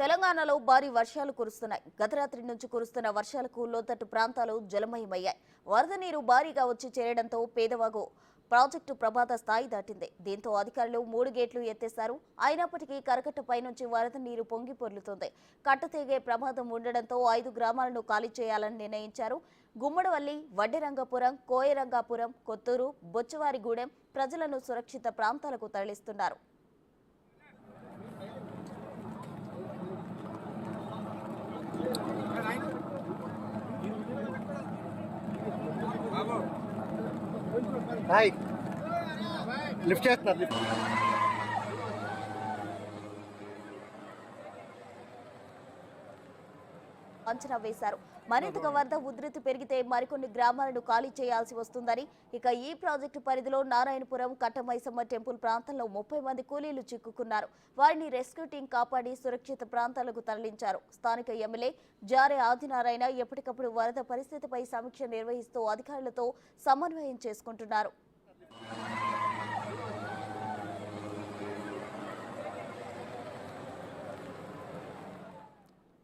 తెలంగాణలో భారీ వర్షాలు కురుస్తున్నాయి. గత రాత్రి నుంచి కురుస్తున్న వర్షాలకు లోతట్టు ప్రాంతాలు జలమయమయ్యాయి. వరద నీరు భారీగా వచ్చి చేరడంతో పేదవాగు ప్రాజెక్టు ప్రమాద స్థాయి దాటింది. దీంతో అధికారులు 3 గేట్లు ఎత్తేశారు. అయినప్పటికీ కరకట్టపై నుంచి వరద నీరు పొంగి పొర్లుతుంది. కట్టతెగే ప్రమాదం ఉండడంతో 5 గ్రామాలను ఖాళీ చేయాలని నిర్ణయించారు. గుమ్మడివల్లి, వడ్డెరంగాపురం, కోయరంగాపురం, కొత్తూరు, బొచ్చవారిగూడెం ప్రజలను సురక్షిత ప్రాంతాలకు తరలిస్తున్నారు. హాయ్ లిఫ్ట్ చేస్తున్నారు. అంచనా వేశారు. మరింతగా వరద ఉధృతి పెరిగితే మరికొన్ని గ్రామాలను ఖాళీ చేయాల్సి వస్తుందని. ఇక ఈ ప్రాజెక్టు పరిధిలో నారాయణపురం, కట్టమైసమ్మ టెంపుల్ ప్రాంతంలో 30 మంది కూలీలు చిక్కుకున్నారు. వారిని రెస్క్యూ టీం కాపాడి సురక్షిత ప్రాంతాలకు తరలించారు. స్థానిక ఎమ్మెల్యే జారే ఆదినారాయణ ఎప్పటికప్పుడు వరద పరిస్థితిపై సమీక్ష నిర్వహిస్తూ అధికారులతో సమన్వయం చేసుకుంటున్నారు.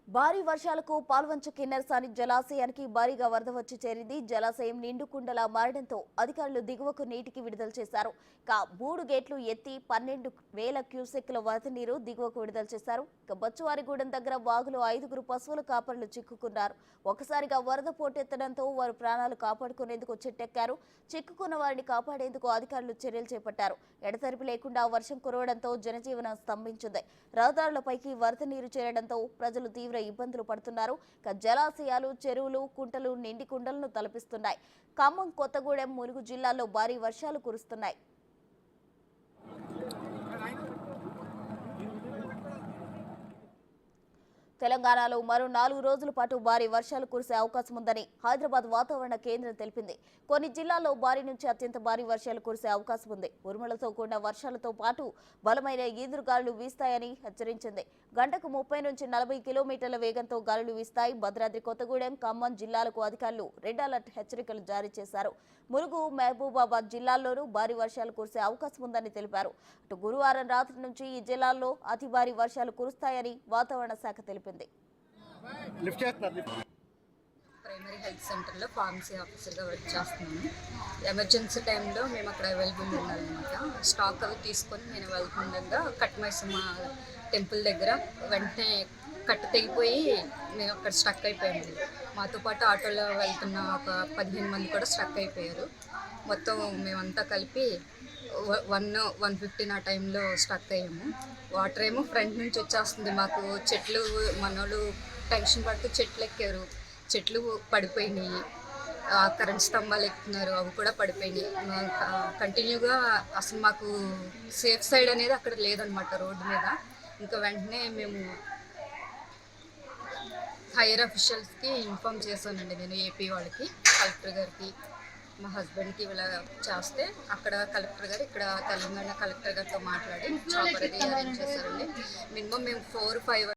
భారీ వర్షాలకు పాల్వంచ కిన్నెరసాని జలాశయానికి భారీగా వరద వచ్చి చేరింది. జలాశయం నిండుకుండలా మారడంతో అధికారులు దిగువకు నీటికి విడుదల చేశారు. 3 గేట్లు ఎత్తి 12,000 క్యూసెక్ల వరద నీరు దిగువకు విడుదల చేశారు. బొచ్చవారిగూడెం దగ్గర వాగులో 5గురు పశువుల కాపర్లు చిక్కుకున్నారు. ఒకసారిగా వరద పోటెత్తడంతో వారు ప్రాణాలు కాపాడుకునేందుకు చెట్టెక్కారు. చిక్కుకున్న వారిని కాపాడేందుకు అధికారులు చర్యలు చేపట్టారు. ఎడతెరిపి లేకుండా వర్షం కురవడంతో జనజీవనం స్తంభించింది. రహదారులపైకి వరద నీరు చేరడంతో ప్రజలు తీవ్ర ఇబ్బందులు పడుతున్నారు. జలాశయాలు, చెరువులు, కుంటలు నిండి కుండలను తలపిస్తున్నాయి. ఖమ్మం, కొత్తగూడెం, ములుగు జిల్లాల్లో భారీ వర్షాలు కురుస్తున్నాయి. తెలంగాణలో మరో 4 రోజుల పాటు భారీ వర్షాలు కురిసే అవకాశం ఉందని హైదరాబాద్ వాతావరణ కేంద్రం తెలిపింది. కొన్ని జిల్లాల్లో భారీ నుంచి అత్యంత భారీ వర్షాలు కురిసే అవకాశం ఉంది. ఉరుములతో కూడిన వర్షాలతో పాటు బలమైన ఈదురుగాలులు వీస్తాయని హెచ్చరించింది. గంటకు 30 నుంచి 40 కిలోమీటర్ల వేగంతో గాలులు వీస్తాయి. భద్రాద్రి కొత్తగూడెం, ఖమ్మం జిల్లాలకు అధికారులు రెడ్ అలర్ట్ హెచ్చరికలు జారీ చేశారు. ములుగు, మహబూబాబాద్ జిల్లాల్లోనూ భారీ వర్షాలు కురిసే అవకాశం ఉందని తెలిపారు. అటు గురువారం రాత్రి నుంచి ఈ జిల్లాల్లో అతి భారీ వర్షాలు కురుస్తాయని వాతావరణ శాఖ తెలిపింది. ప్రైమరీ హెల్త్ సెంటర్లో ఫార్మసీ ఆఫీసర్గా వర్క్ చేస్తున్నాను. ఎమర్జెన్సీ టైంలో మేము అక్కడ అవైలబుల్ ఉండాలన్నమాట. స్టాక్ అవి తీసుకొని నేను వెళ్తుండగా కట్టమైసమ్మ టెంపుల్ దగ్గర వెంటనే కట్ట తెగిపోయి మేము అక్కడ స్ట్రక్ అయిపోయాము. మాతో పాటు ఆటోలో వెళ్తున్న ఒక 15 మంది కూడా స్ట్రక్ అయిపోయారు. మొత్తం మేమంతా కలిపి 1:15 ఆ టైంలో స్ట్రక్ అయ్యాము. వాటర్ ఏమో ఫ్రంట్ నుంచి వచ్చేస్తుంది. మాకు చెట్లు మనోళ్ళు టెన్షన్ పడుతూ చెట్లు ఎక్కారు, చెట్లు పడిపోయినాయి. కరెంట్ స్తంభాలు ఎక్కుతున్నారు, అవి కూడా పడిపోయినాయి. కంటిన్యూగా అసలు మాకు సేఫ్ సైడ్ అనేది అక్కడ లేదనమాట రోడ్డు మీద. ఇంకా వెంటనే మేము హైయర్ అఫీషియల్స్కి ఇన్ఫామ్ చేశానండి. నేను ఏపీ వాళ్ళకి, కలెక్టర్ గారికి, మా హస్బెండ్కి ఇలా చేస్తే అక్కడ కలెక్టర్ గారు, ఇక్కడ తెలంగాణ కలెక్టర్ గారితో మాట్లాడి చాపర్ అది అరేంజ్ చేశారండి. మినిమం మేము 4-5